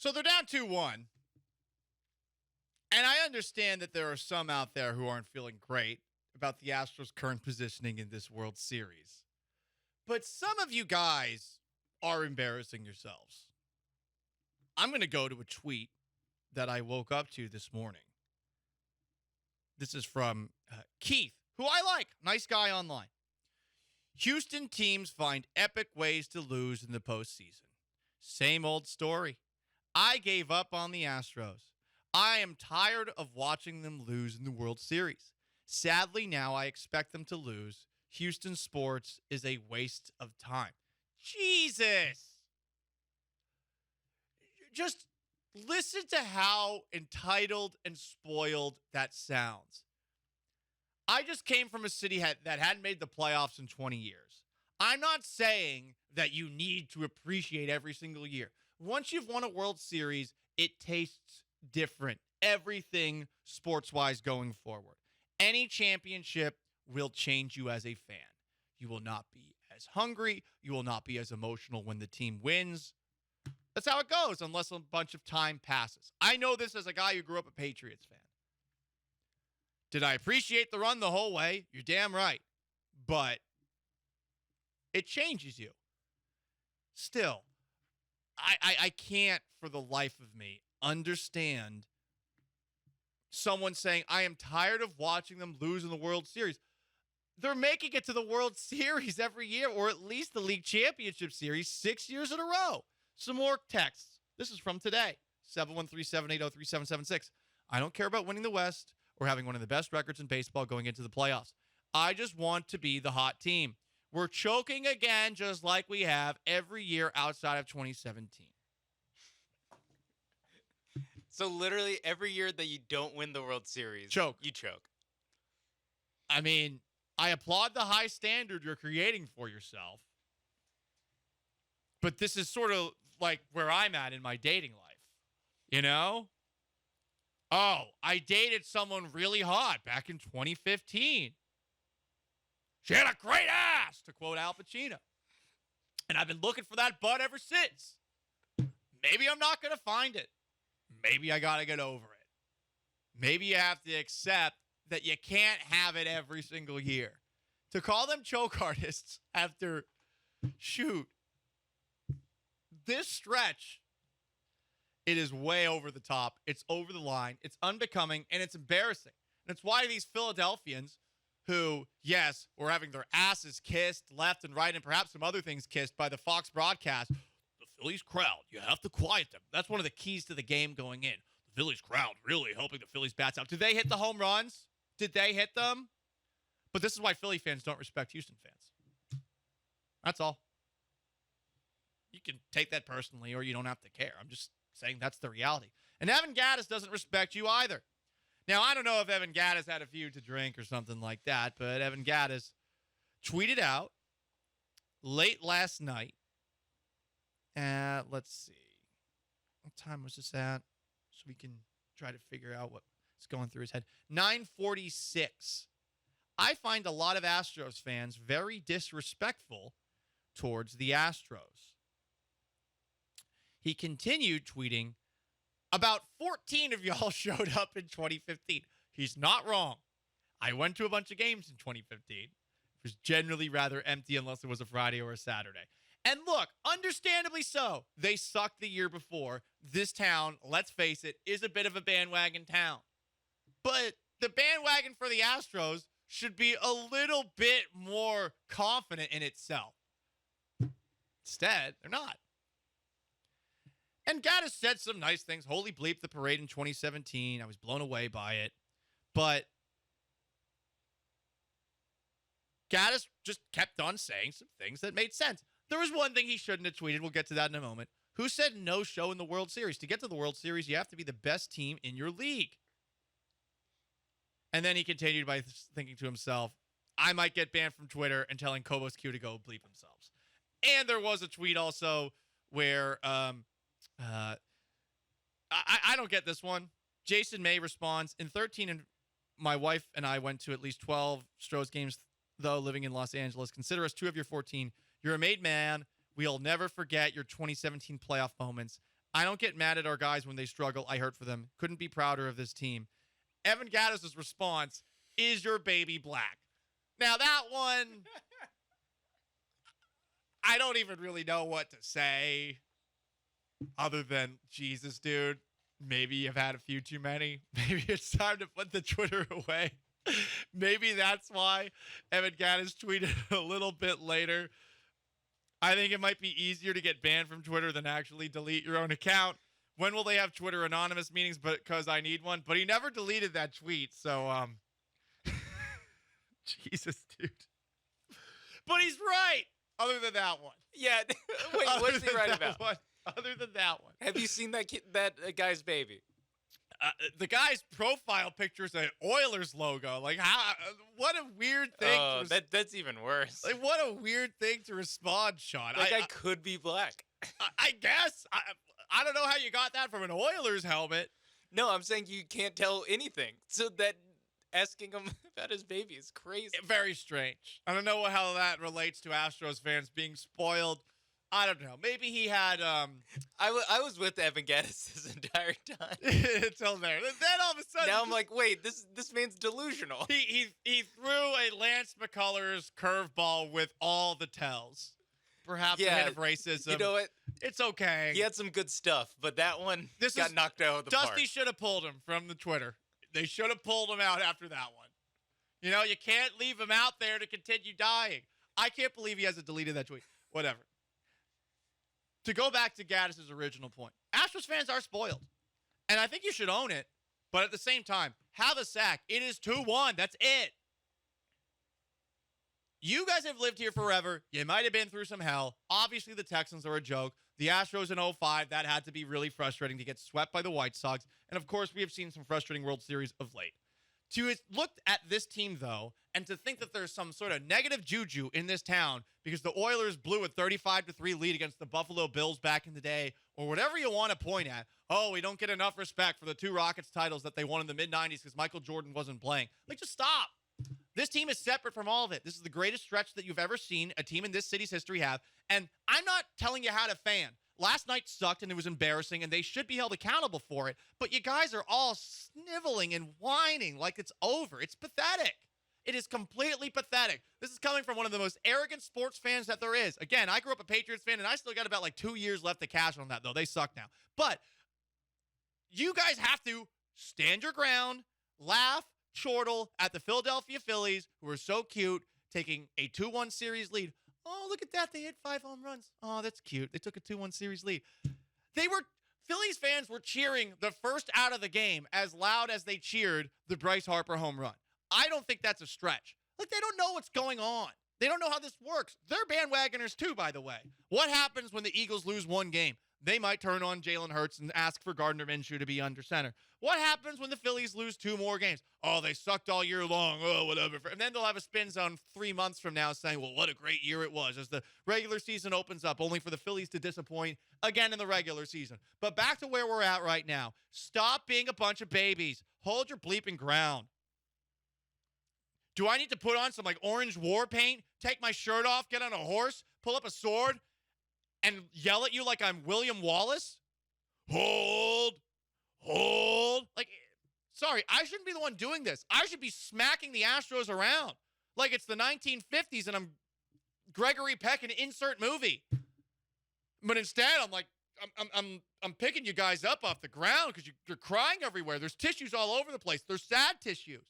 So they're down 2-1. And I understand that there are some out there who aren't feeling great about the Astros' current positioning in this World Series. But some of you guys are embarrassing yourselves. I'm going to go to a tweet that I woke up to this morning. This is from Keith, who I like. Nice guy online. Houston teams find epic ways to lose in the postseason. Same old story. I gave up on the Astros. I am tired of watching them lose in the World Series. Sadly, now I expect them to lose. Houston sports is a waste of time. Jesus! Just listen to how entitled and spoiled that sounds. I just came from a city that hadn't made the playoffs in 20 years. I'm not saying that you need to appreciate every single year. Once you've won a World Series, it tastes different. Everything sports-wise going forward. Any championship will change you as a fan. You will not be as hungry. You will not be as emotional when the team wins. That's how it goes, unless a bunch of time passes. I know this as a guy who grew up a Patriots fan. Did I appreciate the run the whole way? You're damn right. But it changes you. Still, I can't for the life of me understand someone saying, I am tired of watching them lose in the World Series. They're making it to the World Series every year, or at least the League Championship Series 6 years in a row. Some more texts. This is from today, 713-780-3776. I don't care about winning the West or having one of the best records in baseball going into the playoffs. I just want to be the hot team. We're choking again, just like we have every year outside of 2017. So literally every year that you don't win the World Series, you choke. I mean, I applaud the high standard you're creating for yourself. But this is sort of like where I'm at in my dating life. You know? Oh, I dated someone really hot back in 2015. She had a great ass, to quote Al Pacino. And I've been looking for that butt ever since. Maybe I'm not going to find it. Maybe I got to get over it. Maybe you have to accept that you can't have it every single year. To call them choke artists after, this stretch, it is way over the top. It's over the line. It's unbecoming, and it's embarrassing. And it's why these Philadelphians who, yes, were having their asses kissed left and right and perhaps some other things kissed by the Fox broadcast. The Phillies crowd, you have to quiet them. That's one of the keys to the game going in. The Phillies crowd really helping the Phillies bats out. Did they hit the home runs? Did they hit them? But this is why Philly fans don't respect Houston fans. That's all. You can take that personally or you don't have to care. I'm just saying that's the reality. And Evan Gattis doesn't respect you either. Now, I don't know if Evan Gattis had a few to drink or something like that, but Evan Gattis tweeted out late last night at, let's see, what time was this at? So we can try to figure out what's going through his head. 9:46. I find a lot of Astros fans very disrespectful towards the Astros. He continued tweeting, about 14 of y'all showed up in 2015. He's not wrong. I went to a bunch of games in 2015. It was generally rather empty unless it was a Friday or a Saturday. And look, understandably so. They sucked the year before. This town, let's face it, is a bit of a bandwagon town. But the bandwagon for the Astros should be a little bit more confident in itself. Instead, they're not. And Gattis said some nice things. Holy bleep, the parade in 2017. I was blown away by it. But Gattis just kept on saying some things that made sense. There was one thing he shouldn't have tweeted. We'll get to that in a moment. Who said no show in the World Series? To get to the World Series, you have to be the best team in your league. And then he continued by thinking to himself, I might get banned from Twitter and telling Cobos Q to go bleep themselves. And there was a tweet also where I don't get this one. Jason May responds, in 13, and my wife and I went to at least 12 Astros games, though, living in Los Angeles. Consider us 2 of your 14. You're a made man. We'll never forget your 2017 playoff moments. I don't get mad at our guys when they struggle. I hurt for them. Couldn't be prouder of this team. Evan Gattis' response, is your baby black? Now, that one, I don't even really know what to say other than, Jesus, dude, maybe you've had a few too many. Maybe it's time to put the Twitter away. Maybe that's why Evan Gattis tweeted a little bit later. I think it might be easier to get banned from Twitter than actually delete your own account. When will they have Twitter anonymous meetings? Because I need one. But he never deleted that tweet. So, Jesus, dude. But he's right. Other than that one. Yeah. Wait, what's he right about? Other than that one. Have you seen that guy's baby? The guy's profile picture is an Oilers logo. Like, how? What a weird thing. Oh, that's even worse. Like, what a weird thing to respond, Sean. That guy could be black. I guess. I don't know how you got that from an Oilers helmet. No, I'm saying you can't tell anything. So that asking him about his baby is crazy. Very strange. I don't know how that relates to Astros fans being spoiled. I don't know. Maybe he had. I was with Evan Gattis this entire time until there. Then all of a sudden, now I'm like, wait, this man's delusional. He threw a Lance McCullers curveball with all the tells. Perhaps a hint of racism. You know what? It's okay. He had some good stuff, but that one got knocked out of the park. Dusty should have pulled him from the Twitter. They should have pulled him out after that one. You know, you can't leave him out there to continue dying. I can't believe he hasn't deleted that tweet. Whatever. To go back to Gattis' original point, Astros fans are spoiled. And I think you should own it. But at the same time, have a sack. It is 2-1. That's it. You guys have lived here forever. You might have been through some hell. Obviously, the Texans are a joke. The Astros in 05, that had to be really frustrating to get swept by the White Sox. And, of course, we have seen some frustrating World Series of late. To look at this team, though, and to think that there's some sort of negative juju in this town because the Oilers blew a 35-3 lead against the Buffalo Bills back in the day, or whatever you want to point at, oh, we don't get enough respect for the 2 Rockets titles that they won in the mid-90s because Michael Jordan wasn't playing. Like, just stop. This team is separate from all of it. This is the greatest stretch that you've ever seen a team in this city's history have, and I'm not telling you how to fan. Last night sucked, and it was embarrassing, and they should be held accountable for it. But you guys are all sniveling and whining like it's over. It's pathetic. It is completely pathetic. This is coming from one of the most arrogant sports fans that there is. Again, I grew up a Patriots fan, and I still got about 2 years left to cash on that, though. They suck now. But you guys have to stand your ground, laugh, chortle at the Philadelphia Phillies, who are so cute, taking a 2-1 series lead. Oh, look at that. They hit 5 home runs. Oh, that's cute. They took a 2-1 series lead. Phillies fans were cheering the first out of the game as loud as they cheered the Bryce Harper home run. I don't think that's a stretch. Like, they don't know what's going on. They don't know how this works. They're bandwagoners too, by the way. What happens when the Eagles lose one game? They might turn on Jalen Hurts and ask for Gardner Minshew to be under center. What happens when the Phillies lose 2 more games? Oh, they sucked all year long. Oh, whatever. And then they'll have a spin zone 3 months from now saying, well, what a great year it was as the regular season opens up, only for the Phillies to disappoint again in the regular season. But back to where we're at right now. Stop being a bunch of babies. Hold your bleeping ground. Do I need to put on some orange war paint, take my shirt off, get on a horse, pull up a sword, and yell at you like I'm William Wallace? Hold. Sorry, I shouldn't be the one doing this. I should be smacking the Astros around like it's the 1950s and I'm Gregory Peck in insert movie. But instead, I'm picking you guys up off the ground because you're crying everywhere. There's tissues all over the place. They're sad tissues.